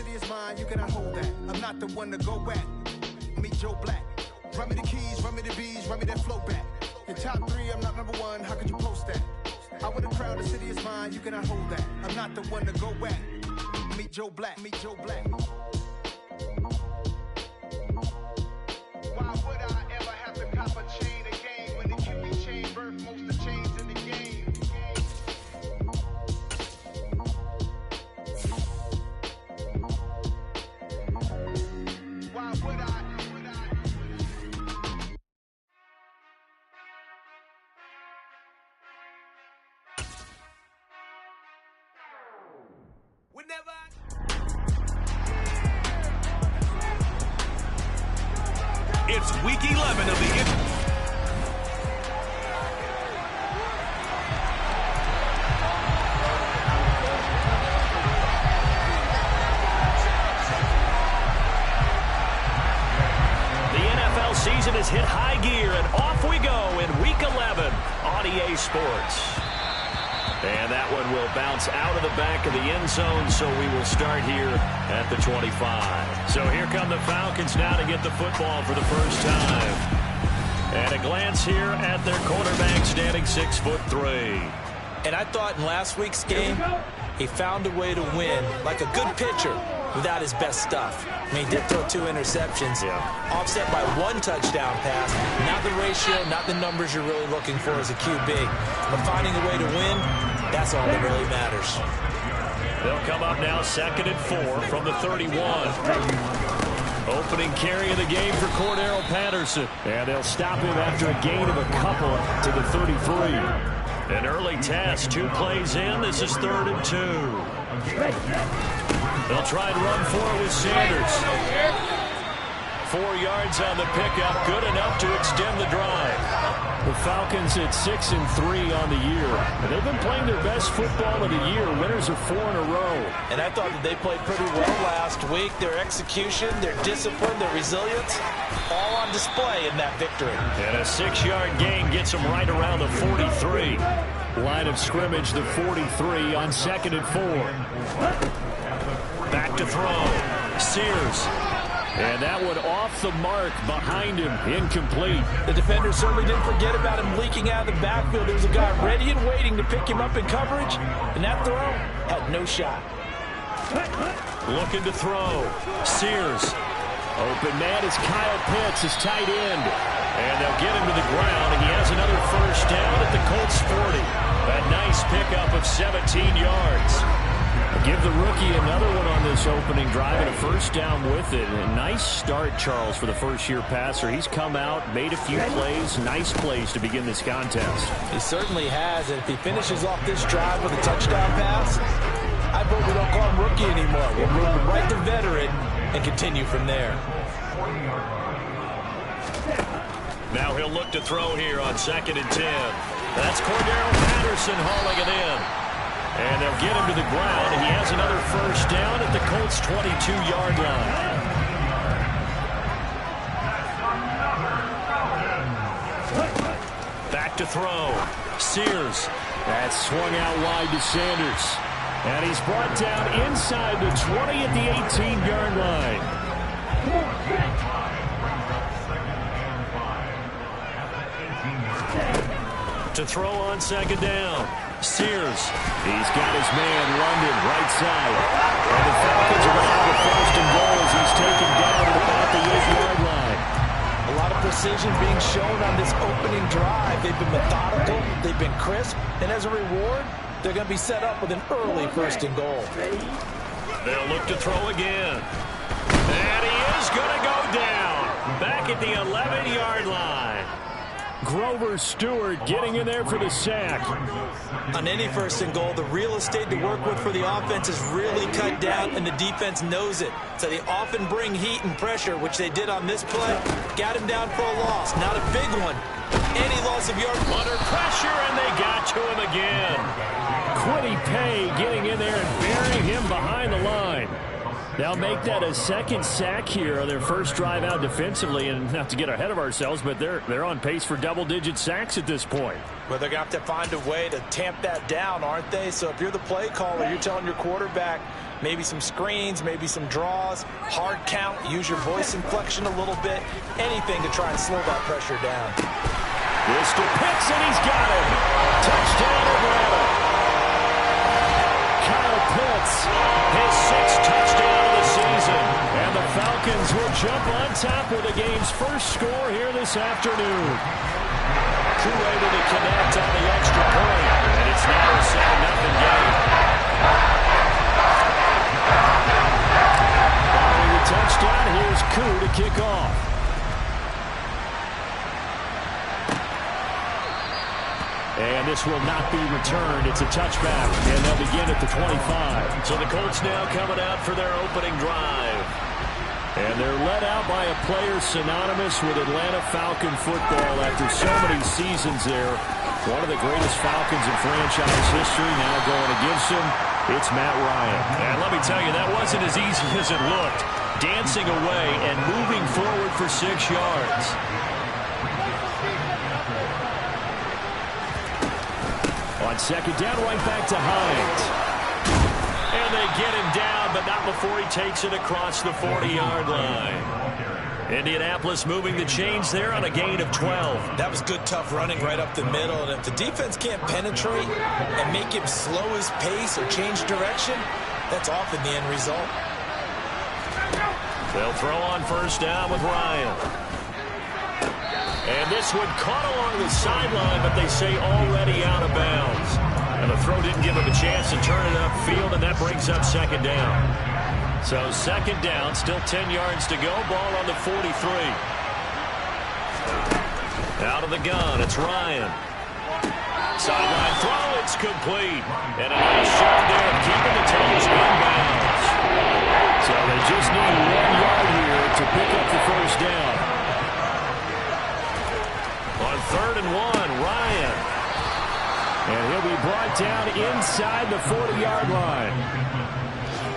city is mine, you cannot hold that. I'm not the one to go at. Meet Joe Black. Run me the keys, run me the bees, run me that flow back. In top 3, I'm not number 1, how could you post that? I want a crowd, the city is mine, you cannot hold that. I'm not the one to go at. Meet Joe Black, meet Joe Black. Why would I ever have to cop a chain again when it can be chain birth, most of the chains in the game? Why would I? It's week 11 of the NFL season has hit high gear, and off we go in week 11 on EA Sports. And that one will bounce out of the back of the end zone, so we will start here at the 25. So here come the Falcons now to get the football for the first time. And a glance here at their quarterback standing 6'3". And I thought in last week's game, he found a way to win like a good pitcher without his best stuff. I mean, he did throw 2 interceptions, offset by 1 touchdown pass. Not the ratio, not the numbers you're really looking for as a QB. But finding a way to win, that's all that really matters. They'll come up now 2nd and 4 from the 31. Opening carry of the game for Cordero Patterson. And they'll stop him after a gain of a couple to the 33. An early test, 2 plays in. This is 3rd and 2. They'll try and run for it with Sanders. 4 yards on the pickup, good enough to extend the drive. The Falcons at 6-3 on the year. And they've been playing their best football of the year. Winners of 4 in a row. And I thought that they played pretty well last week. Their execution, their discipline, their resilience, all on display in that victory. And a 6-yard gain gets them right around the 43. Line of scrimmage, the 43 on 2nd and 4. Back to throw. Sears. And that one off the mark behind him. Incomplete. The defender certainly didn't forget about him leaking out of the backfield. There was a guy ready and waiting to pick him up in coverage. And that throw had no shot. Looking to throw. Sears. Open man is Kyle Pitts, his tight end. And they'll get him to the ground. And he has another first down at the Colts 40. A nice pickup of 17 yards. Give the rookie another one on this opening drive and a first down with it. A nice start, Charles, for the first-year passer. He's come out, made a few plays, nice plays to begin this contest. He certainly has, and if he finishes off this drive with a touchdown pass, I vote we don't call him rookie anymore. We'll move him right to veteran and continue from there. Now he'll look to throw here on 2nd and 10. That's Cordero Patterson hauling it in. And they'll get him to the ground, and he has another first down at the Colts' 22-yard line. Back to throw. Sears. That's swung out wide to Sanders. And he's brought down inside the 20 at the 18-yard line. To throw on 2nd down. Sears. He's got his man, London, right side. And the Falcons are going to have a 1st and goal as he's taken down at about the 8-yard line. A lot of precision being shown on this opening drive. They've been methodical, they've been crisp, and as a reward, they're going to be set up with an early 1st and goal. They'll look to throw again. And he is going to go down. Back at the 11-yard line. Grover Stewart getting in there for the sack. On any 1st and goal, the real estate to work with for the offense is really cut down, and the defense knows it. So they often bring heat and pressure, which they did on this play. Got him down for a loss. Not a big one. Any loss of yards. Under pressure, and they got to him again. Quiddy Pay getting in there and burying him behind the line. They'll make that a 2nd sack here on their first drive out defensively, and not to get ahead of ourselves, but they're on pace for double-digit sacks at this point. Well, they're going to have to find a way to tamp that down, aren't they? So if you're the play caller, you're telling your quarterback, Maybe some screens, maybe some draws, hard count, use your voice inflection a little bit, anything to try and slow that pressure down. This to Pitts, and he's got it. Touchdown, Atlanta. Kyle Pitts, his 6th touchdown of the season. And the Falcons will jump on top with the game's first score here this afternoon. Crew able to connect on the extra point, and it's now a 7-0 game. Following the touchdown, here's Koo to kick off. And this will not be returned. It's a touchback, and they'll begin at the 25. So the Colts now coming out for their opening drive. And they're led out by a player synonymous with Atlanta Falcon football after so many seasons there. One of the greatest Falcons in franchise history now going against him. It's Matt Ryan. And let me tell you, that wasn't as easy as it looked. Dancing away and moving forward for 6 yards. On second down, right back to Hines. And they get him down, but not before he takes it across the 40-yard line. Indianapolis moving the chains there on a gain of 12. That was good, tough running right up the middle. And if the defense can't penetrate and make him slow his pace or change direction, that's often the end result. They'll throw on first down with Ryan. And this one caught along the sideline, but they say already out of bounds. And the throw didn't give him a chance to turn it upfield, and that brings up second down. So second down, still 10 yards to go. Ball on the 43. Out of the gun, it's Ryan. Sideline throw, it's complete. And a nice shot there, keeping the toes inbounds. So they just need 1 yard here to pick up the first down. On 3rd and 1, Ryan. And he'll be brought down inside the 40-yard line.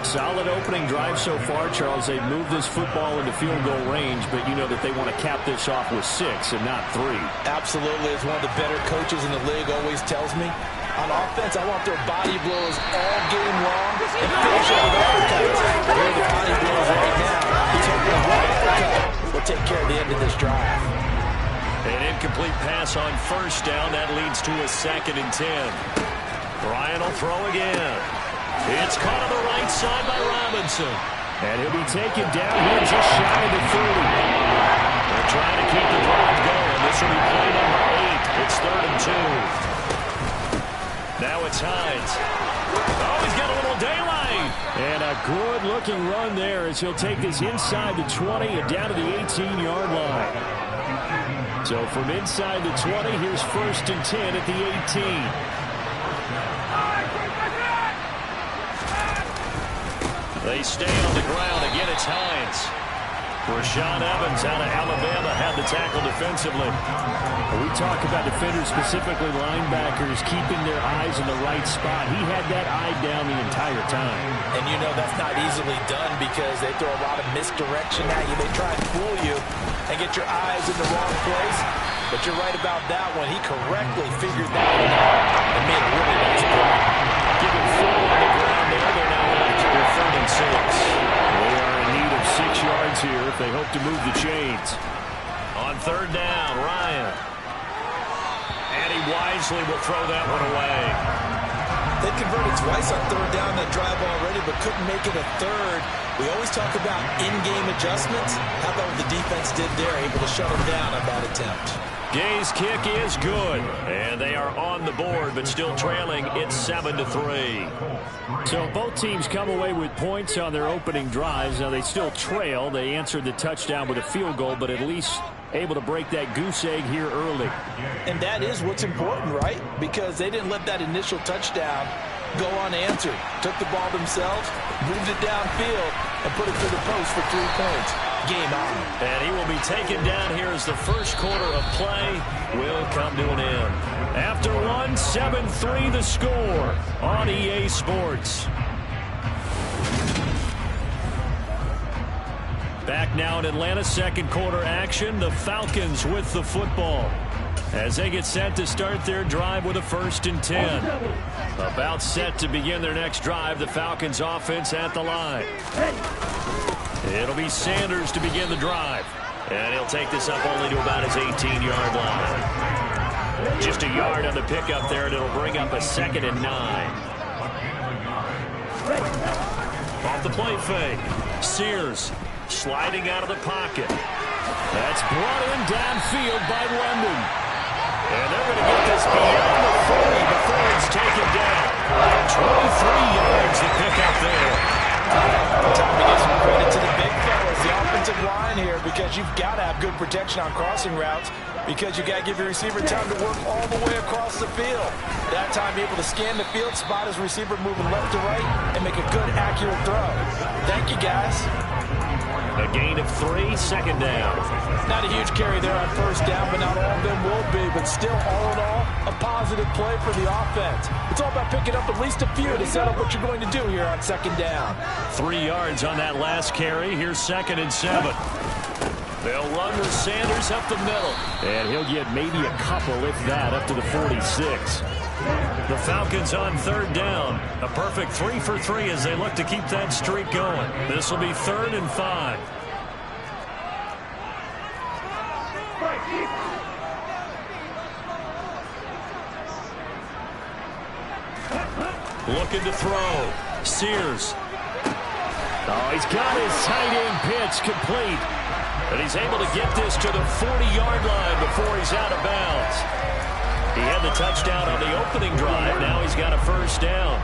Solid opening drive so far, Charles. They've moved this football into field goal range, but you know that they want to cap this off with 6 and not 3. Absolutely. As one of the better coaches in the league always tells me, on offense, I want their body blows all game long and finish it with uppercuts. Here are the body blows right now. He's hoping one uppercut will take care of the end of this drive. An incomplete pass on first down. That leads to a 2nd and 10. Ryan will throw again. It's caught on the right side by Robinson. And he'll be taken down here just shy of the 30. They're trying to keep the drive going. This will be play number 8. It's 3rd and 2. Now it's Hines. Oh, he's got a little daylight. And a good-looking run there as he'll take this inside the 20 and down to the 18-yard line. So from inside the 20, here's 1st and 10 at the 18. They stay on the ground. Again, it's Hines. Rashaan Evans out of Alabama had the tackle defensively. We talk about defenders, specifically linebackers, keeping their eyes in the right spot. He had that eye down the entire time. And you know that's not easily done because they throw a lot of misdirection at you. They try and fool you and get your eyes in the wrong place. But you're right about that one. He correctly figured that one out and made a really nice play. Giving 4 on the ground there. They're now back to 3rd and 6. They are in need of 6 yards here if they hope to move the chains. On 3rd down, Ryan. And he wisely will throw that one away. They converted twice on 3rd down that drive already, but couldn't make it a 3rd. We always talk about in-game adjustments. How about what the defense did there, able to shut them down on that attempt? Gay's kick is good, and they are on the board, but still trailing. It's 7-3. So both teams come away with points on their opening drives. Now they still trail. They answered the touchdown with a field goal, but at least able to break that goose egg here early. And that is what's important, right? Because they didn't let that initial touchdown go unanswered. Took the ball themselves, moved it downfield, and put it through the post for 3 points. Game on. And he will be taken down here as the first quarter of play will come to an end. After one, 7-3 the score on EA Sports. Back now in Atlanta, second quarter action. The Falcons with the football. as they get set to start their drive with a 1st and 10. About set to begin their next drive, the Falcons offense at the line. It'll be Sanders to begin the drive. And he'll take this up only to about his 18-yard line. Just a yard on the pickup there, and it'll bring up a 2nd and 9. Off the play fake. Sears sliding out of the pocket. That's brought in downfield by London. And they're going to get this beyond the 40 before it's taken down. 23 yards to pick up there. Time to give some credit to the big fellas, the offensive line here, because you've got to have good protection on crossing routes, because you got to give your receiver time to work all the way across the field. That time, be able to scan the field, spot his receiver moving left to right, and make a good, accurate throw. Thank you, guys. A gain of 3, 2nd down. Not a huge carry there on 1st down, but not all of them will be. But still, all in all, a positive play for the offense. It's all about picking up at least a few to set up what you're going to do here on 2nd down. 3 yards on that last carry. Here's 2nd and 7. They'll run with Sanders up the middle. And he'll get maybe a couple, if that, up to the 46. The Falcons on 3rd down. A perfect 3 for 3 as they look to keep that streak going. This will be 3rd and 5. Looking to throw. Sears. Oh, he's got his tight end pitch complete. But he's able to get this to the 40-yard line before he's out of bounds. He had the touchdown on the opening drive. Now he's got a 1st down.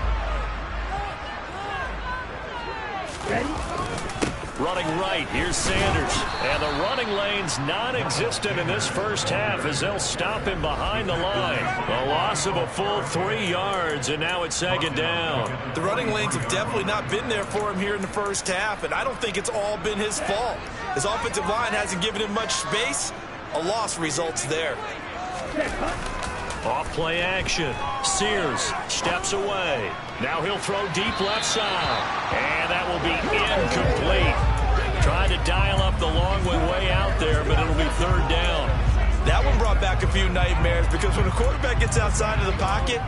Running right, here's Sanders. And the running lane's non-existent in this 1st half as they'll stop him behind the line. A loss of a full 3 yards, and now it's 2nd down. The running lanes have definitely not been there for him here in the 1st half, and I don't think it's all been his fault. His offensive line hasn't given him much space. A loss results there. Off play action. Sears steps away. Now he'll throw deep left side. And that will be incomplete. Trying to dial up the long way out there, but it'll be 3rd down. That one brought back a few nightmares, because when a quarterback gets outside of the pocket,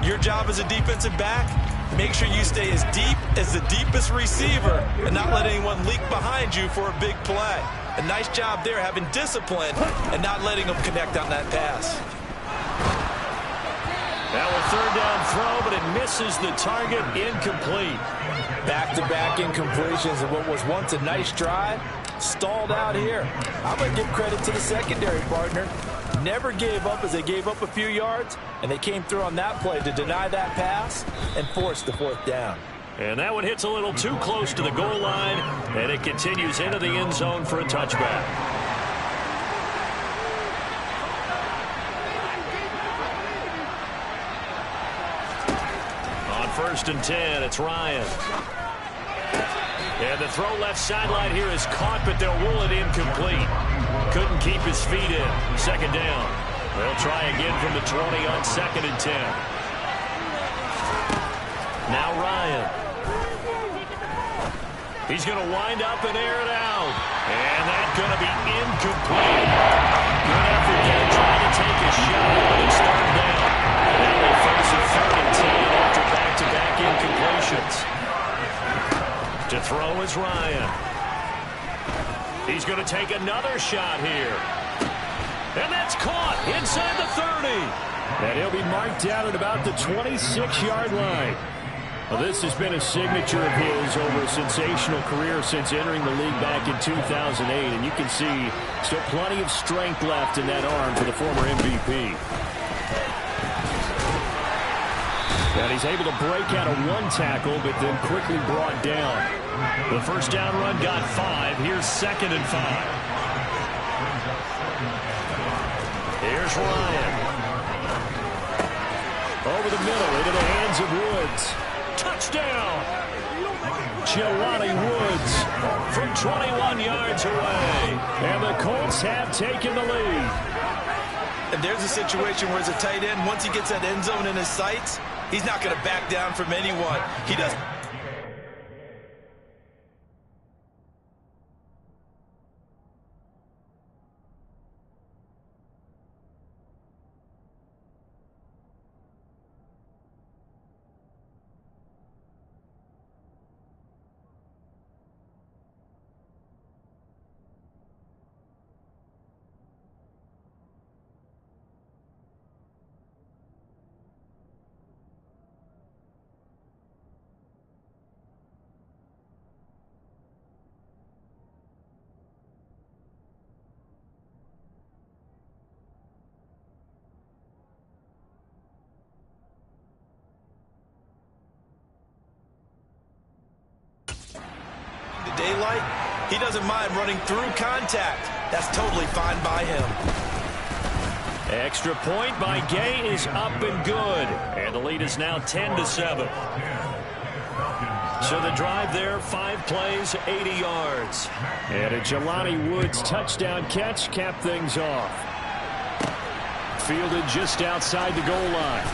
your job as a defensive back, make sure you stay as deep as the deepest receiver and not let anyone leak behind you for a big play. A nice job there, having discipline and not letting them connect on that pass. Now a 3rd down throw, but it misses the target, incomplete. Back-to-back incompletions of what was once a nice drive, stalled out here. I'm going to give credit to the secondary partner. Never gave up as they gave up a few yards, and they came through on that play to deny that pass and force the 4th down. And that one hits a little too close to the goal line, and it continues into the end zone for a touchback. On 1st and 10, it's Ryan. And the throw left sideline here is caught, but they'll rule it incomplete. Couldn't keep his feet in. 2nd down. They'll try again from the 20 on 2nd and 10. Now Ryan. He's going to wind up and air it out. And that's going to be incomplete. Good effort there trying to take a shot, but it's 3rd down. Now they face a 3rd and 10 after back-to-back incompletions. To throw is Ryan. He's going to take another shot here. And that's caught inside the 30. And he'll be marked down at about the 26-yard line. Well, this has been a signature of his over a sensational career since entering the league back in 2008. And you can see still plenty of strength left in that arm for the former MVP. And he's able to break out of one tackle, but then quickly brought down. The 1st down run got 5. Here's 2nd and 5. Here's Ryan. Over the middle into the hands of Woods. Touchdown! Jelani Woods from 21 yards away. And the Colts have taken the lead. And there's a situation where as a tight end, once he gets that end zone in his sights, he's not going to back down from anyone. He doesn't. daylight, he doesn't mind running through contact. That's totally fine by him. Extra point by Gay is up and good. And the lead is now 10-7. So the drive there, 5 plays, 80 yards. And a Jelani Woods touchdown catch capped things off. Fielded just outside the goal line.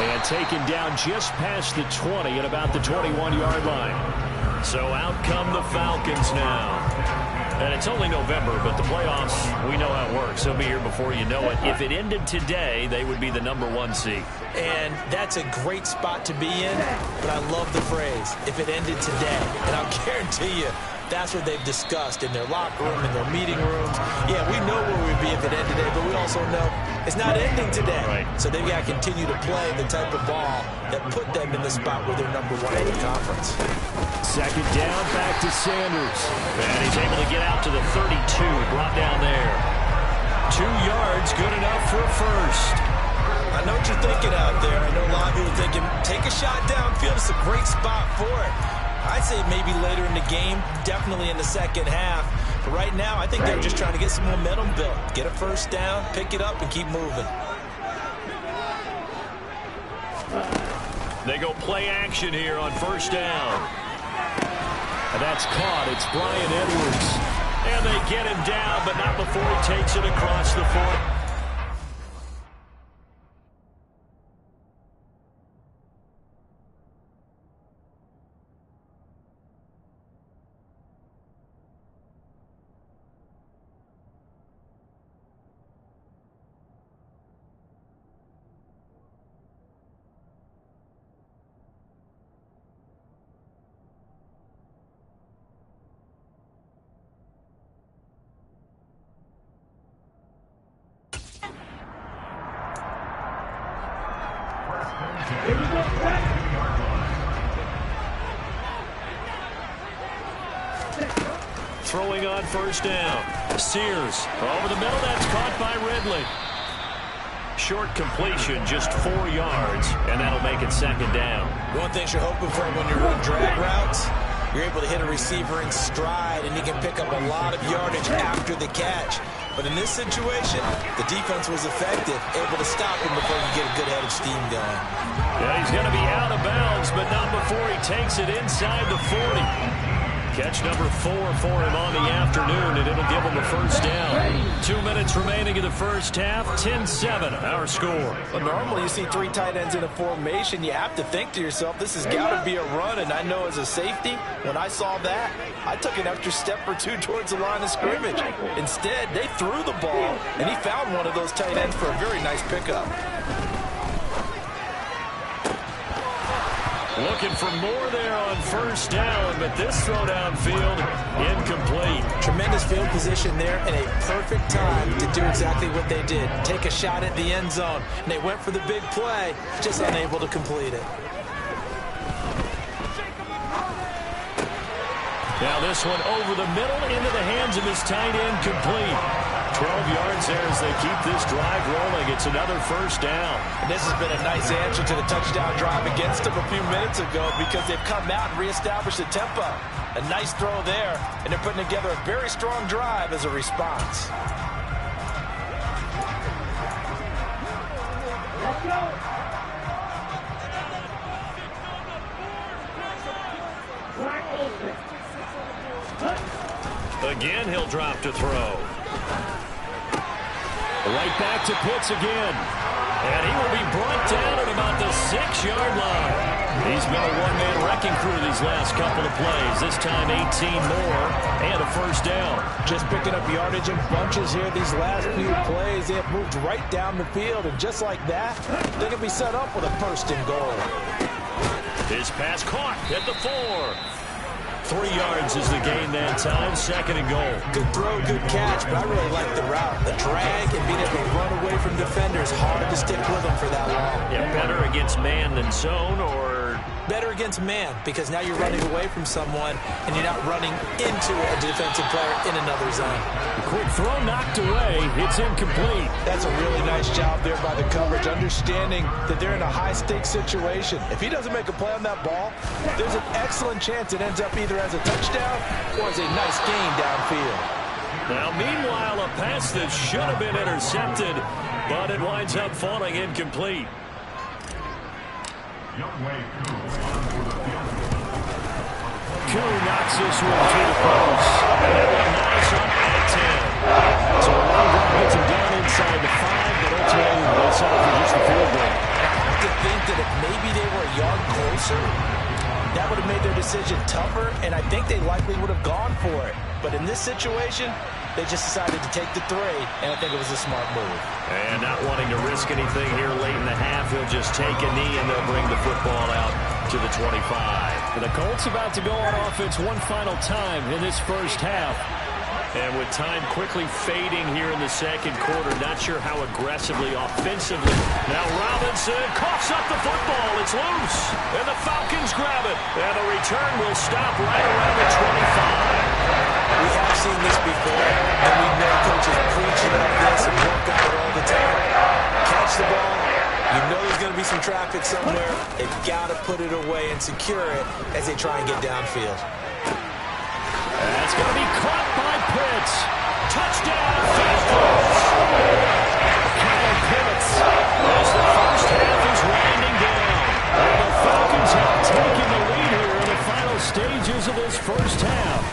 And taken down just past the 20 at about the 21-yard line. So out come the Falcons now. And it's only November, but the playoffs, we know how it works. They'll be here before you know it. If it ended today, they would be the #1 seed. And that's a great spot to be in, but I love the phrase, if it ended today. And I'll guarantee you, that's what they've discussed in their locker room, in their meeting rooms. Yeah, we know where we'd be if it ended today, but we also know it's not ending today. Right. So they've got to continue to play the type of ball that put them in the spot where they're #1 in the conference. Second down, back to Sanders. And he's able to get out to the 32, brought down there. 2 yards, good enough for a first. I know what you're thinking out there. I know a lot of people are thinking, take a shot downfield. It's a great spot for it. I'd say maybe later in the game, definitely in the second half. But right now, I think they're just trying to get some momentum built. Get a first down, pick it up, and keep moving. They go play action here on first down. And that's caught. It's Brian Edwards. And they get him down, but not before he takes it across the 40. Throwing on first down. Sears over the middle. That's caught by Ridley. Short completion, just 4 yards, and that'll make it second down. One thing you're hoping for when you're running drag routes, you're able to hit a receiver in stride, and you can pick up a lot of yardage after the catch. But in this situation, the defense was effective, able to stop him before you get a good head of steam going. Yeah, he's going to be out of bounds, but not before he takes it inside the 40. Catch number 4 for him on the afternoon, and it'll give him a first down. 2 minutes remaining in the first half, 10-7, our score. But normally you see 3 tight ends in a formation, you have to think to yourself, this has got to be a run, and I know as a safety, when I saw that, I took an extra step or 2 towards the line of scrimmage. Instead, they threw the ball, and he found one of those tight ends for a very nice pickup. Looking for more there on first down, but this throw downfield, incomplete. Tremendous field position there and a perfect time to do exactly what they did. Take a shot at the end zone. And they went for the big play, just unable to complete it. Now this one over the middle into the hands of his tight end, complete. 12 yards there as they keep this drive rolling. It's another first down. And this has been a nice answer to the touchdown drive against them a few minutes ago because they've come out and reestablished the tempo. A nice throw there, and they're putting together a very strong drive as a response. Let's go. Again, he'll drop to throw. Right back to Pitts again. And he will be brought down at about the 6-yard line. He's been a one-man wrecking crew these last couple of plays. This time 18 more and a first down. Just picking up yardage in bunches here these last few plays. They have moved right down the field, and just like that, they can be set up with a first and goal. His pass caught at the 4. 3 yards is the gain that time, second and goal. Good throw, good catch, but I really like the route. The drag and being able to run away from defenders, hard to stick with them for that long. Yeah, better against man than zone, or Better against man, because now you're running away from someone and you're not running into a defensive player in another zone. The quick throw knocked away. It's incomplete. That's a really nice job there by the coverage, understanding that they're in a high-stakes situation. If he doesn't make a play on that ball, there's an excellent chance it ends up either as a touchdown or as a nice gain downfield. Now, meanwhile, a pass that should have been intercepted, but it winds up falling incomplete. Koo knocks this one to the post. And it will nice up at 10. So a long run gets him down inside the 5, but ultimately they settle for just the field goal. I have to think that if maybe they were a yard closer, that would have made their decision tougher, and I think they likely would have gone for it. But in this situation, they just decided to take the 3, and I think it was a smart move. And not wanting to risk anything here late in the half, he'll just take a knee, and they'll bring the football out to the 25. The Colts about to go on offense one final time in this first half. And with time quickly fading here in the second quarter, not sure how aggressively, offensively. Now Robinson coughs up the football. It's loose. And the Falcons grab it. And the return will stop right around the 25. We have seen this before, and we know coaches preach about this and work on it all the time. Catch the ball. You know there's going to be some traffic somewhere. They've got to put it away and secure it as they try and get downfield. That's going to be caught by Pitts. Touchdown, Falcons. Kyle Pitts as the first half is winding down. And the Falcons have taken the lead here in the final stages of this first half.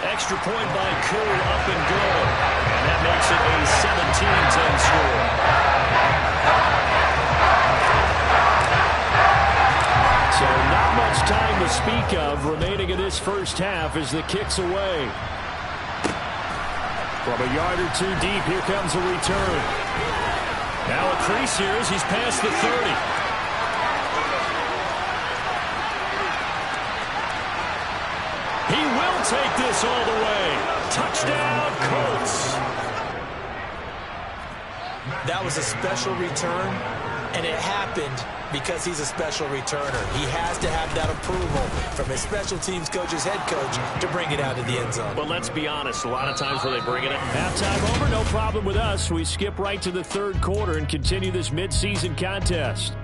Extra point by Koo, up and good. And that makes it a 17-10 score. So not much time to speak of remaining in this first half as the kick's away. From a yard or 2 deep, here comes a return. Now a crease here as he's past the 30. He will take this all the way. Touchdown, Colts. That was a special return, and it happened because he's a special returner. He has to have that approval from his special teams coach's head coach to bring it out of the end zone. But let's be honest, a lot of times where they bring it in. Halftime over, no problem with us. We skip right to the third quarter and continue this midseason contest.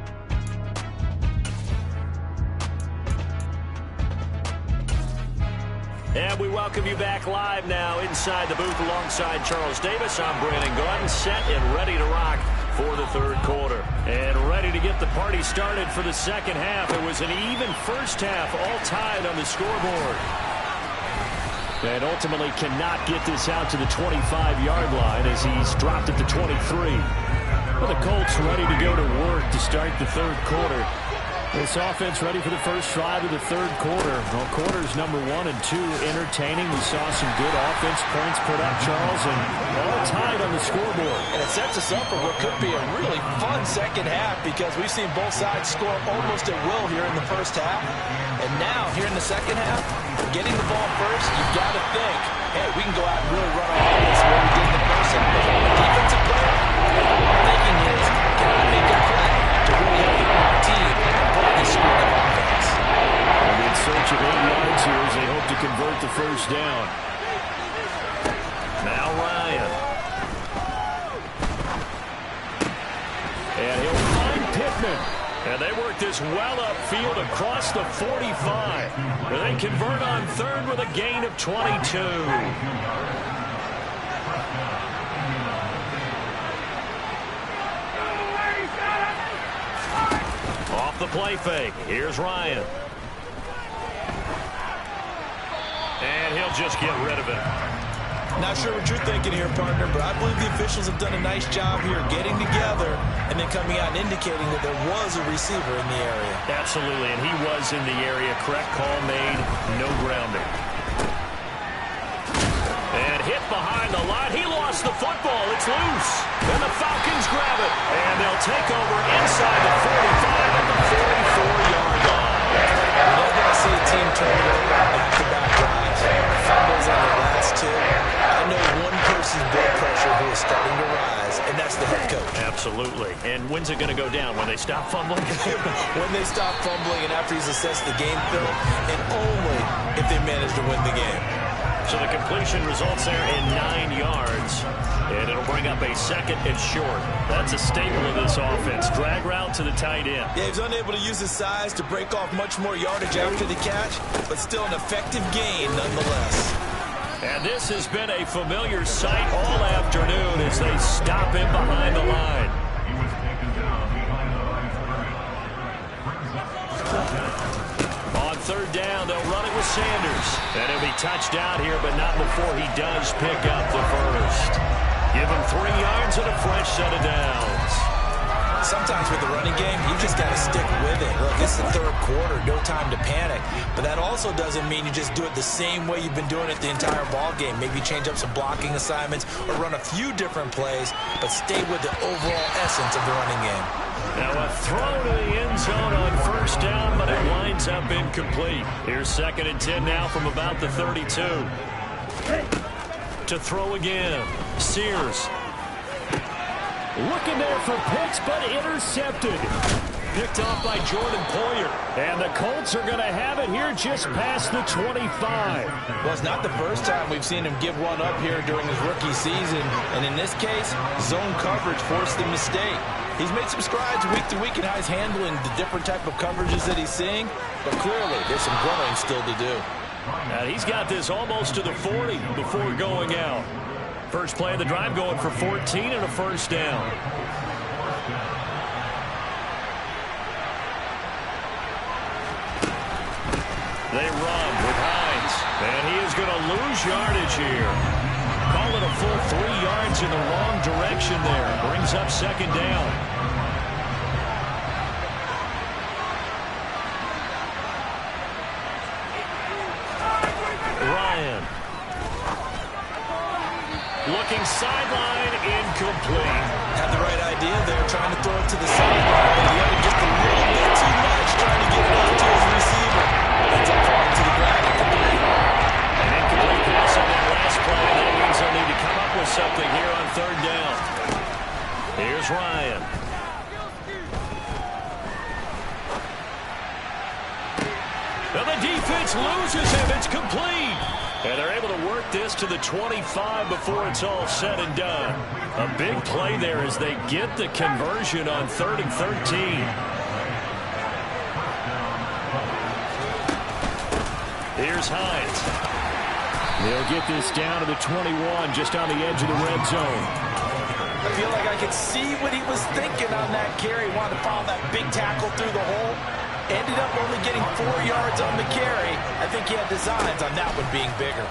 And we welcome you back live now inside the booth alongside Charles Davis. I'm Brandon Gordon, set and ready to rock for the third quarter. And ready to get the party started for the second half. It was an even first half, all tied on the scoreboard. And ultimately cannot get this out to the 25-yard line as he's dropped at the 23. Well, the Colts ready to go to work to start the third quarter. This offense ready for the first drive of the third quarter. Well, quarters number 1 and 2 entertaining. We saw some good offense points put up, Charles, and all tied on the scoreboard. And it sets us up for what could be a really fun second half because we've seen both sides score almost at will here in the first half. And now, here in the second half, getting the ball first, you've got to think, hey, we can go out and really run our offense the way we did in the first half. Defensive player, what we're thinking is, can I make a play to really help my team and break this streak of offense? And in search of 8 yards here as they hope to convert the first down. Now Ryan. And he'll find Pittman. And they work this well upfield across the 45. And they convert on third with a gain of 22. Off the play fake. Here's Ryan. And he'll just get rid of it. Not sure what you're thinking here, partner, but I believe the officials have done a nice job here getting together and then coming out and indicating that there was a receiver in the area. Absolutely, and he was in the area. Correct call made. No grounding. And hit behind the line. He lost the football. It's loose. And the Falcons grab it. And they'll take over inside the 45 at the 44-yard line. Whenever I see a team turn it over back-to-back drives, fumbles on the last 2, I know one person's blood pressure who is starting to rise, and that's the head coach. Absolutely. Absolutely. And when's it going to go down? When they stop fumbling? When they stop fumbling and after he's assessed the game film, and only if they manage to win the game. So the completion results there in 9 yards, and it'll bring up a second and short. That's a staple of this offense. Drag route to the tight end. Yeah, he's unable to use his size to break off much more yardage after the catch, but still an effective gain nonetheless. And this has been a familiar sight all afternoon as they stop him behind the line. On third down, they'll run it with Sanders. And he'll be touched out here, but not before he does pick up the first. Give him 3 yards and a fresh set of downs. Sometimes with the running game, you just got to stick with it. Look, it's the third quarter, no time to panic. But that also doesn't mean you just do it the same way you've been doing it the entire ball game. Maybe change up some blocking assignments or run a few different plays, but stay with the overall essence of the running game. Now a throw to the end zone on first down, but it winds up incomplete. Here's 2nd and 10 now from about the 32. To throw again, Sears. Looking there for Pitts, but intercepted. Picked off by Jordan Poyer. And the Colts are going to have it here just past the 25. Well, it's not the first time we've seen him give one up here during his rookie season. And in this case, zone coverage forced the mistake. He's made some strides week to week in how he's handling the different type of coverages that he's seeing. But clearly, there's some growing still to do. Now he's got this almost to the 40 before going out. First play of the drive going for 14 and a first down. They run with Hines, and he is going to lose yardage here. Call it a full 3 yards in the wrong direction there. Brings up 2nd down. Ryan. Looking sideline, incomplete. Had the right idea there, trying to throw it to the sideline, but he had it just a little bit too much, trying to get it out to his receiver. Ends up falling to the ground, incomplete. An incomplete pass on that last play. That means they'll need to come up with something here on third down. Here's Ryan. Well, the defense loses him. It's complete. And they're able to work this to the 25 before it's all said and done. A big play there as they get the conversion on 3rd and 13. Here's Hines. They'll get this down to the 21, just on the edge of the red zone. I feel like I could see what he was thinking on that carry. Wanted to follow that big tackle through the hole. Ended up only getting 4 yards on the carry. I think he had designs on that one being bigger.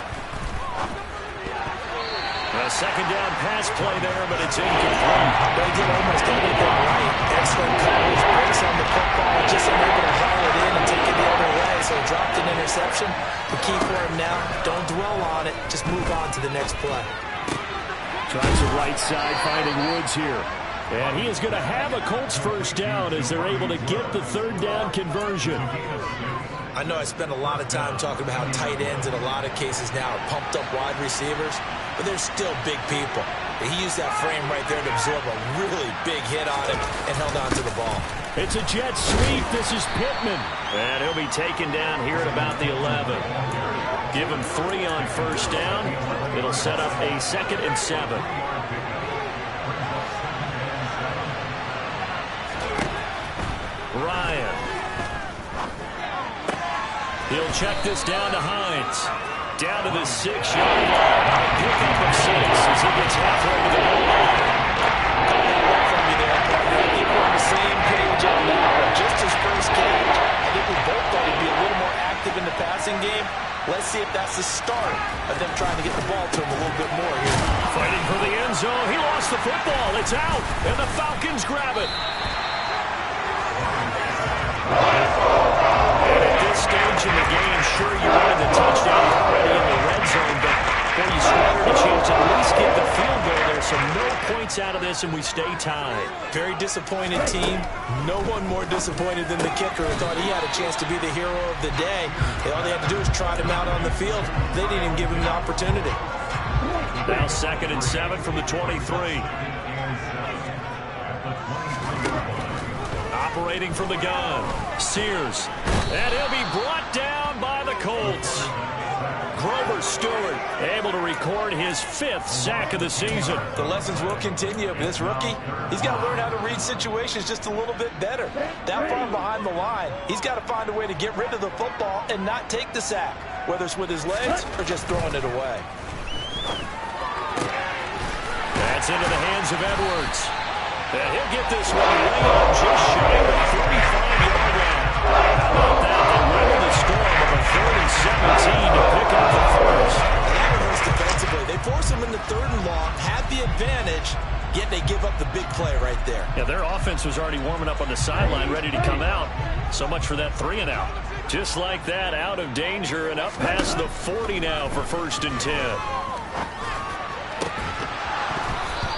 A 2nd down pass play there, but it's incomplete. They did almost everything right. Excellent coverage, breaks on the football, just unable to haul it in and take it the other way. So he dropped an interception. The key for him now, don't dwell on it. Just move on to the next play. Tries the right side, finding Woods here. And he is going to have a Colts first down as they're able to get the 3rd down conversion. I know I spent a lot of time talking about how tight ends in a lot of cases now are pumped up wide receivers, but they're still big people. He used that frame right there to absorb a really big hit on him and held on to the ball. It's a jet sweep. This is Pittman. And he'll be taken down here at about the 11. Give him 3 on first down. It'll set up a 2nd and 7. Ryan. He'll check this down to Hines. Down to the 6-yard line. A pickup of 6 as he gets halfway to the goal line. Caught that one from you there, partner. I think we're on the same page on that one. Just his first catch. I think we both thought he'd be a little more active in the passing game. Let's see if that's the start of them trying to get the ball to him a little bit more here. Fighting for the end zone. He lost the football. It's out. And the Falcons grab it. And at this stage in the game, sure you wanted the touchdown already in the red zone, but boy, you squandered a chance to at least get the field goal there, so no points out of this, and we stay tied. Very disappointed team. No one more disappointed than the kicker who thought he had a chance to be the hero of the day. All they had to do was trot him out on the field. They didn't even give him the opportunity. Now 2nd and 7 from the 23. Operating from the gun, Sears. And he'll be brought down by the Colts. Grover Stewart able to record his 5th sack of the season. The lessons will continue. This rookie, he's got to learn how to read situations just a little bit better. That far behind the line, he's got to find a way to get rid of the football and not take the sack, whether it's with his legs or just throwing it away. That's into the hands of Edwards. And he'll get this one way up just shy of the 35-yard line. How about that? They weather the storm of a 3rd and 17 to pick up the first. That one hurts defensively. They force him into 3rd and long, have the advantage, yet they give up the big play right there. Yeah, their offense was already warming up on the sideline, ready to come out. So much for that 3 and out. Just like that, out of danger and up past the 40 now for 1st and 10.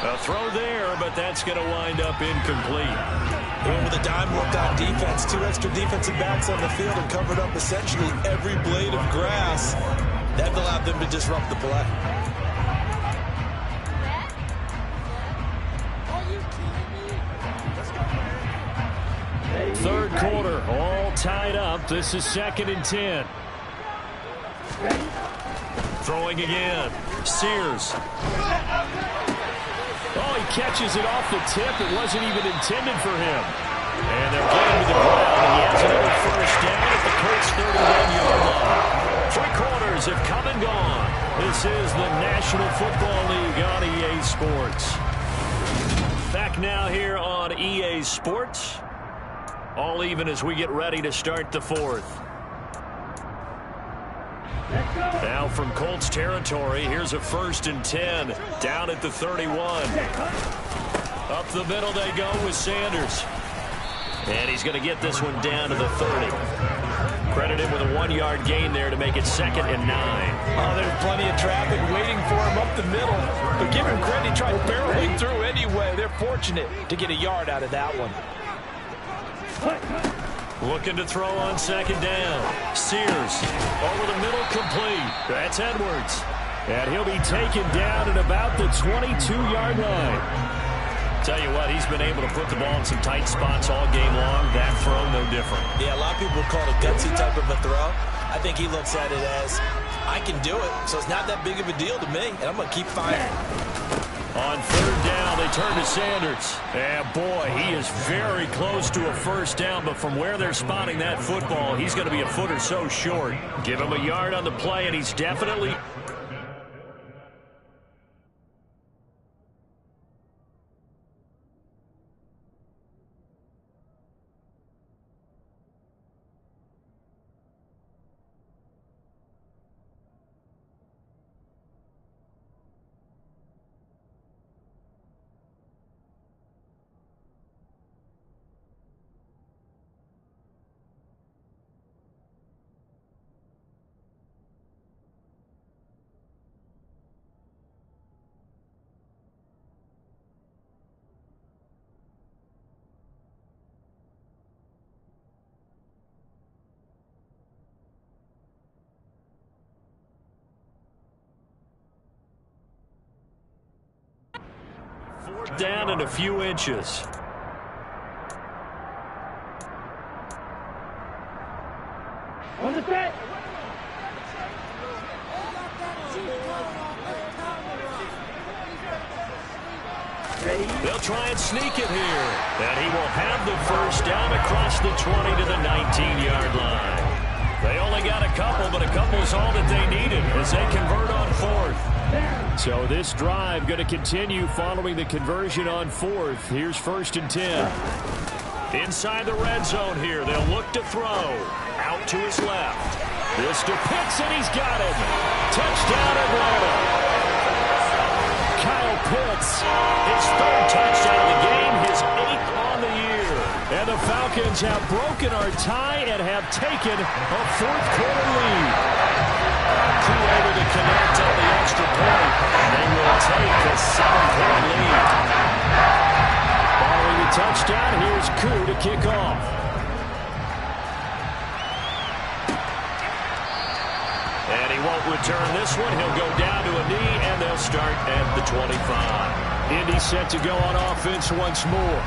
A throw there, but that's going to wind up incomplete. Even with a dime look on defense, 2 extra defensive backs on the field and covered up essentially every blade of grass. That allowed them to disrupt the play. Third quarter, all tied up. This is 2nd and 10. Throwing again. Sears. Oh, he catches it off the tip. It wasn't even intended for him. And they'll get him to the ground. And he has another first down at the Colts' 31-yard line. 3 quarters have come and gone. This is the National Football League on EA Sports. Back now here on EA Sports. All even as we get ready to start the 4th. Now from Colts territory, here's a 1st and 10 down at the 31. Up the middle they go with Sanders. And he's going to get this one down to the 30. Credit him with a 1-yard gain there to make it 2nd and 9. Oh, there's plenty of traffic waiting for him up the middle. But give him credit, he tried barreling through anyway. They're fortunate to get a yard out of that one. Looking to throw on 2nd down. Sears over the middle, complete. That's Edwards. And he'll be taken down at about the 22-yard line. Tell you what, he's been able to put the ball in some tight spots all game long. That throw, no different. Yeah, a lot of people would call it a gutsy type of a throw. I think he looks at it as, I can do it, so it's not that big of a deal to me, and I'm going to keep firing. On 3rd down, they turn to Sanders. And boy, he is very close to a first down, but from where they're spotting that football, he's going to be a foot or so short. Give him a yard on the play, and he's definitely... down in a few inches. On the set. They'll try and sneak it here. And he will have the first down across the 20 to the 19-yard line. They only got a couple, but a couple is all that they needed as they convert on 4th. So this drive going to continue following the conversion on 4th. Here's 1st and 10. Inside the red zone here. They'll look to throw. Out to his left. This to Pitts, and he's got it. Touchdown, Atlanta. Kyle Pitts, his 3rd touchdown of the game, his 8th on the year. And the Falcons have broken our tie and have taken a 4th quarter lead. Crew able to connect on the extra point. They will take a 7-point lead. Following the touchdown, here's Crew to kick off. And he won't return this one. He'll go down to a knee, and they'll start at the 25. Indy set to go on offense once more.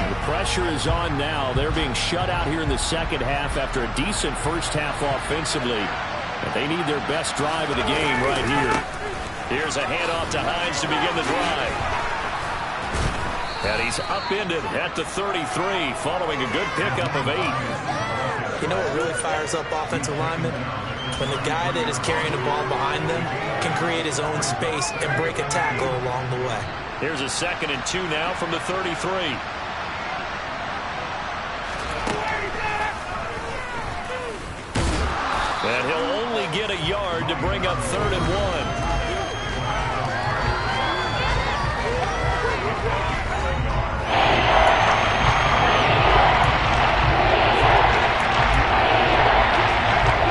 The pressure is on now. They're being shut out here in the second half after a decent first half offensively. And they need their best drive of the game right here. Here's a handoff to Hines to begin the drive. And he's upended at the 33 following a good pickup of 8. You know what really fires up offensive linemen? When the guy that is carrying the ball behind them can create his own space and break a tackle along the way. Here's a 2nd and 2 now from the 33. And he'll only get a yard to bring up 3rd and 1.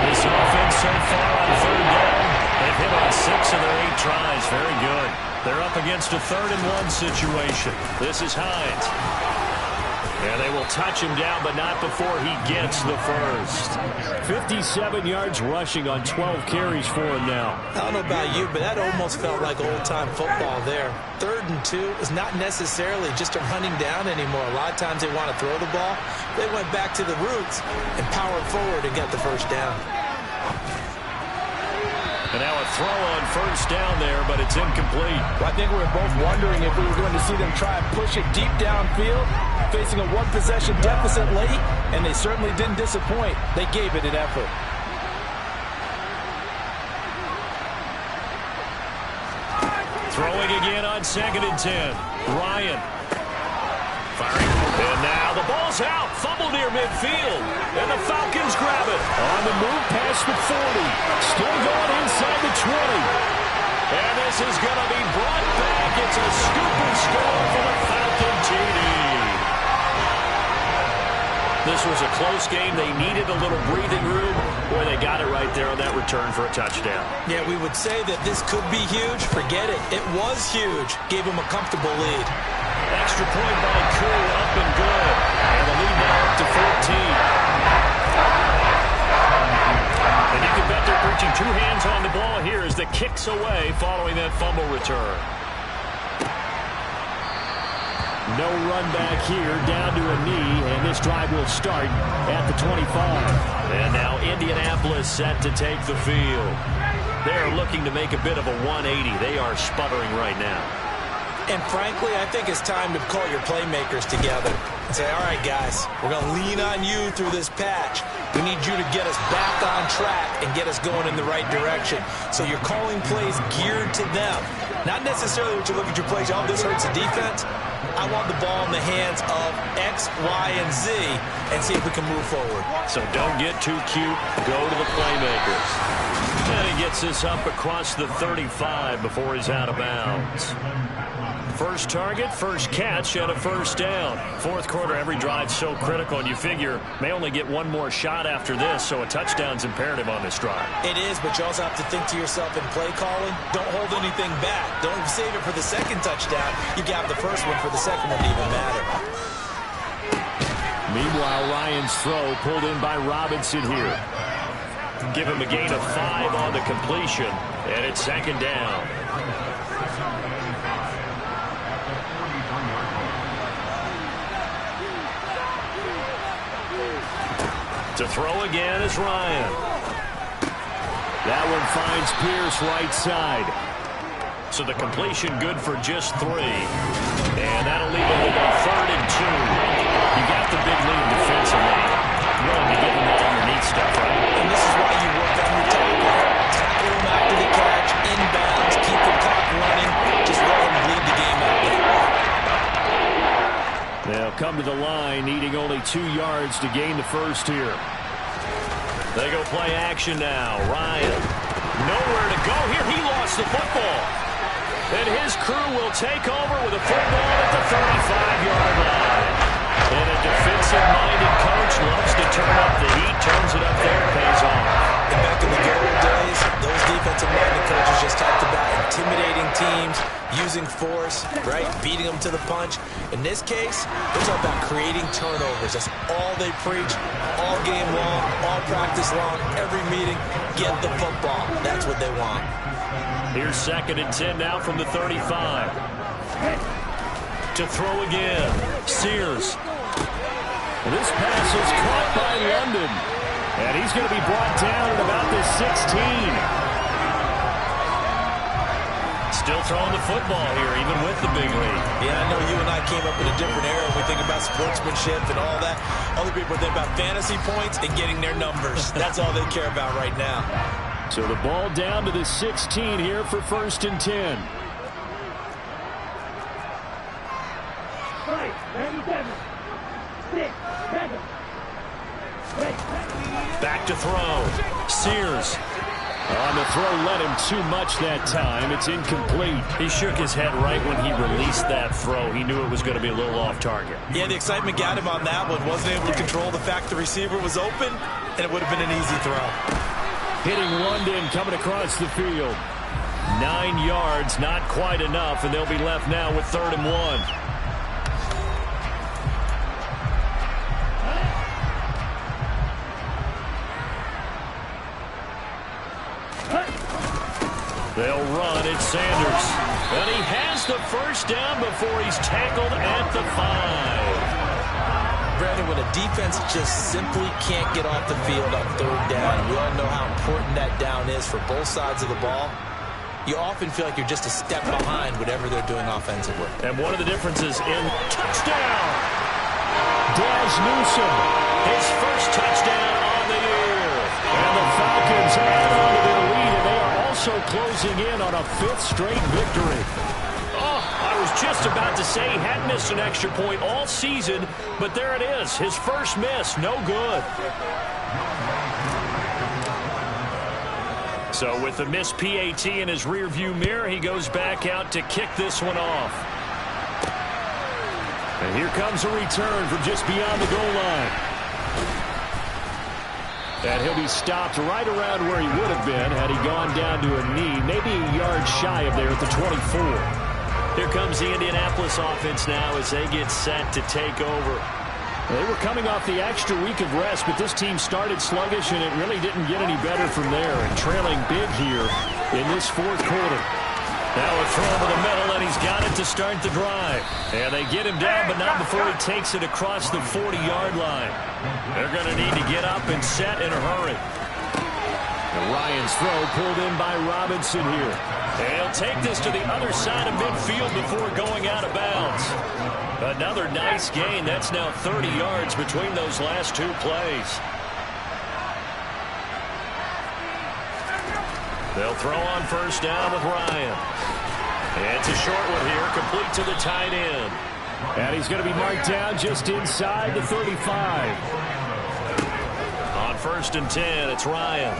This offense so far on 3rd down, they've hit on 6 of their 8 tries. Very good. They're up against a 3rd and 1 situation. This is Hines. And they will touch him down, but not before he gets the first. 57 yards rushing on 12 carries for him now. I don't know about you, but that almost felt like old-time football there. 3rd and 2 is not necessarily just a running down anymore. A lot of times they want to throw the ball. They went back to the roots and powered forward and got the first down. And now a throw on 1st down there, but it's incomplete. Well, I think we were both wondering if we were going to see them try and push it deep downfield, facing a one-possession deficit late, and they certainly didn't disappoint. They gave it an effort. Throwing again on 2nd and 10. Ryan. Firing. And now the ball's out. Fumble near midfield. And the Falcons grab it. On the move past the 40. Still going inside the 20. And this is going to be brought back. It's a scoop and score for the Falcon TD. This was a close game. They needed a little breathing room. Boy, they got it right there on that return for a touchdown. Yeah, we would say that this could be huge. Forget it. It was huge. Gave him a comfortable lead. Extra point by Crew, up and good. And the lead now up to 14. And you can bet they're preaching 2 hands on the ball here as the kick's away following that fumble return. No run back here, down to a knee, and this drive will start at the 25. And now Indianapolis set to take the field. They're looking to make a bit of a 180. They are sputtering right now. And frankly, I think it's time to call your playmakers together and say, all right, guys, we're going to lean on you through this patch. We need you to get us back on track and get us going in the right direction. So you're calling plays geared to them. Not necessarily what you look at your plays, oh, this hurts the defense. I want the ball in the hands of X, Y, and Z and see if we can move forward. So don't get too cute. Go to the playmakers. And he gets this up across the 35 before he's out of bounds. First target, first catch, and a first down. 4th quarter, every drive's so critical, and you figure may only get one more shot after this, so a touchdown's imperative on this drive. It is, but you also have to think to yourself in play calling, don't hold anything back. Don't save it for the second touchdown. You got the first one for the second one to even matter. Meanwhile, Ryan's throw pulled in by Robinson here. Give him a gain of 5 on the completion, and it's 2nd down. To throw again is Ryan. That one finds Pierce right side. So the completion good for just 3. And that'll leave it with a 3rd and 2. You got the big lead defensively. Willing to give them that underneath stuff, right? And this is why you work on your tackle. Tackle them after the catch, inbounds, keep the clock running. Just let them bleed the game out. They'll come to the line, needing only 2 yards to gain the first here. They go play action now. Ryan, nowhere to go here. He lost the football. And his crew will take over with a football at the 35-yard line. And a defensive-minded coach loves to turn up the heat, turns it up there, pays off. And back in the good old days, those defensive-minded coaches just talked about intimidating teams, using force, right, beating them to the punch. In this case, it's all about creating turnovers. That's all they preach, all game long, all practice long, every meeting. Get the football. That's what they want. Here's 2nd and 10 now from the 35. To throw again. Sears. This pass is caught by London. And he's going to be brought down at about the 16. Still throwing the football here, even with the big lead. Yeah, I know you and I came up in a different era when we think about sportsmanship and all that. Other people think about fantasy points and getting their numbers. That's all they care about right now. So the ball down to the 16 here for 1st and 10. Back to throw. Sears. On the throw, led him too much that time. It's incomplete. He shook his head right when he released that throw. He knew it was going to be a little off target. Yeah, the excitement got him on that one. Wasn't able to control the fact the receiver was open, and it would have been an easy throw. Hitting London coming across the field. 9 yards, not quite enough, and they'll be left now with 3rd and 1. They'll run. It's Sanders. And he has the first down before he's tackled at the 5. Brandon, when a defense just simply can't get off the field on 3rd down, we all know how important that down is for both sides of the ball. You often feel like you're just a step behind whatever they're doing offensively. And one of the differences in touchdown. Daz Newsome, his first touchdown on the year. And the Falcons add on to their lead, and they are also closing in on a 5th straight victory. Oh, I was just about to say he hadn't missed an extra point all season, but there it is, his first miss, no good. So with the missed PAT in his rearview mirror, he goes back out to kick this one off. And here comes a return from just beyond the goal line. And he'll be stopped right around where he would have been had he gone down to a knee, maybe a yard shy of there at the 24. Here comes the Indianapolis offense now as they get set to take over. They were coming off the extra week of rest, but this team started sluggish, and it really didn't get any better from there, and trailing big here in this 4th quarter. Now a throw over the middle, and he's got it to start the drive. And they get him down, but not before he takes it across the 40-yard line. They're going to need to get up and set in a hurry. And Ryan's throw pulled in by Robinson here. And he'll take this to the other side of midfield before going out of bounds. Another nice gain. That's now 30 yards between those last 2 plays. They'll throw on 1st down with Ryan. It's a short one here, complete to the tight end. And he's going to be marked down just inside the 35. On 1st and 10, it's Ryan.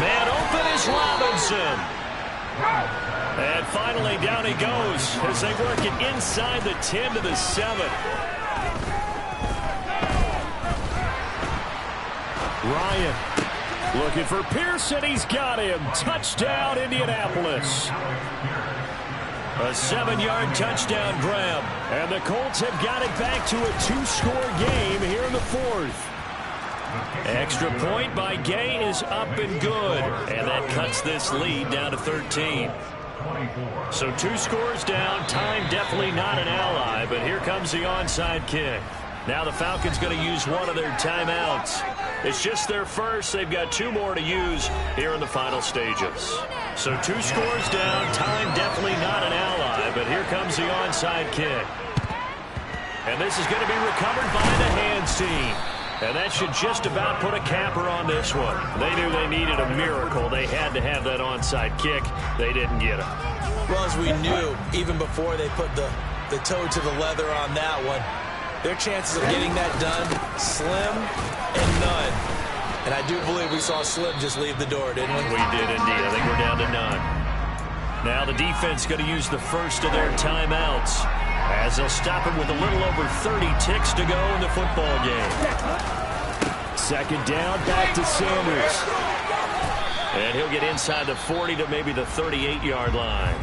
Man open is Robinson. And finally down he goes as they work it inside the 10 to the 7. Ryan looking for Pearson. He's got him. Touchdown, Indianapolis. A 7-yard touchdown grab. And the Colts have got it back to a 2-score game here in the 4th. Extra point by Gay is up and good. And that cuts this lead down to 13. So 2 scores down. Time definitely not an ally, but here comes the onside kick. Now the Falcons going to use one of their timeouts. It's just their first. They've got 2 more to use here in the final stages. So 2 scores down. Time definitely not an ally, but here comes the onside kick. And this is going to be recovered by the hands team. And that should just about put a capper on this one. They knew they needed a miracle. They had to have that onside kick. They didn't get it. Well, as we knew, even before they put the toe to the leather on that one, their chances of getting that done, slim and none. And I do believe we saw Slim just leave the door, didn't we? We did indeed. I think we're down to none. Now the defense going to use the first of their timeouts as they'll stop it with a little over 30 ticks to go in the football game. 2nd down, back to Sanders. And he'll get inside the 40 to maybe the 38-yard line.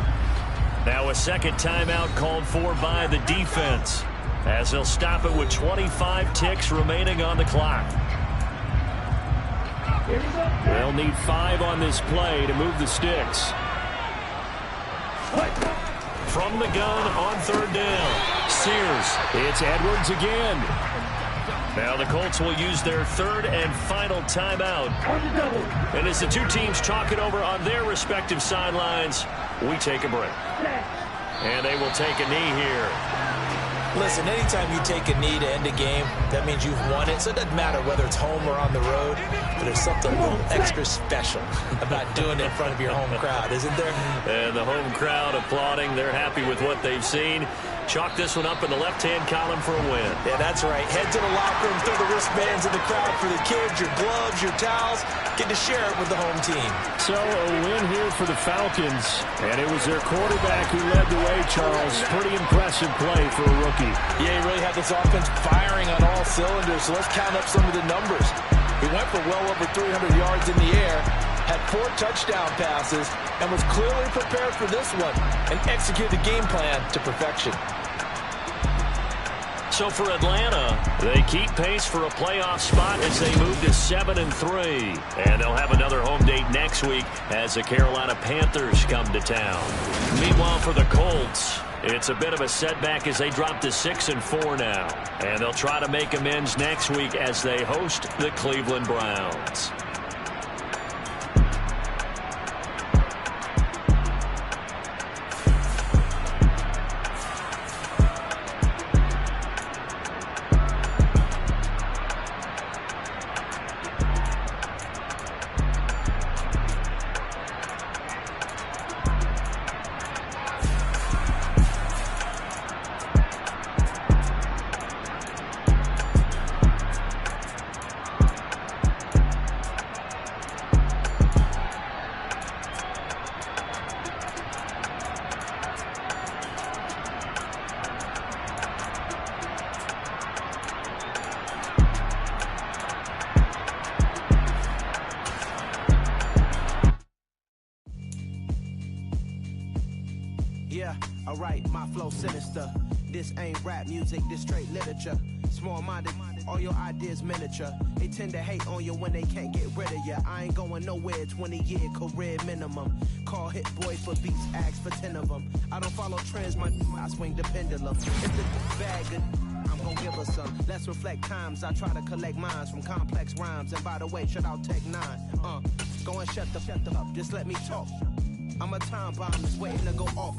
Now a 2nd timeout called for by the defense as they'll stop it with 25 ticks remaining on the clock. They'll need 5 on this play to move the sticks. From the gun on third down. Sears. It's Edwards again. Now the Colts will use their third and final timeout. And as the two teams chalk it over on their respective sidelines, we take a break. And they will take a knee here. Listen, anytime you take a knee to end a game, that means you've won it. So it doesn't matter whether it's home or on the road, but there's something a little extra special about doing it in front of your home crowd, isn't there? And the home crowd applauding. They're happy with what they've seen. Chalk this one up in the left-hand column for a win. Yeah, that's right. Head to the locker room, throw the wristbands in the crowd for the kids, your gloves, your towels. Get to share it with the home team. So a win here for the Falcons. And it was their quarterback who led the way, Charles. Pretty impressive play for a rookie. Yeah, he really had this offense firing on all cylinders. So let's count up some of the numbers. He went for well over 300 yards in the air, had 4 touchdown passes, and was clearly prepared for this one and executed the game plan to perfection. So for Atlanta, they keep pace for a playoff spot as they move to 7-3. And they'll have another home date next week as the Carolina Panthers come to town. Meanwhile, for the Colts, it's a bit of a setback as they drop to 6-4 now. And they'll try to make amends next week as they host the Cleveland Browns. Yeah, alright, my flow sinister. This ain't rap music, this straight literature. Small-minded, all your ideas miniature. They tend to hate on you when they can't get rid of you. I ain't going nowhere, 20-year career minimum. Call hit boy for beats, ask for 10 of them. I don't follow trends, I swing the pendulum. If the bag good, I'm gonna give her some. Let's reflect times, I try to collect minds from complex rhymes. And by the way, shout out Tech 9. Go and shut the up, just let me talk. I'm a time bomb that's waiting to go off.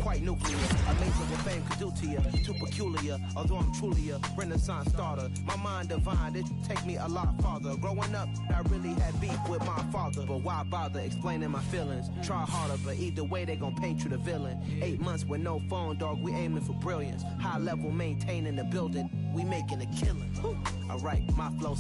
Quite nuclear, a laser what fame could do to you. Too peculiar, although I'm truly a renaissance starter. My mind divine, it take me a lot farther. Growing up, I really had beef with my father. But why bother explaining my feelings? Try harder, but either way they gon' paint you the villain. 8 months with no phone, dog, we aiming for brilliance. High level maintaining the building, we making a killing. Alright, my flow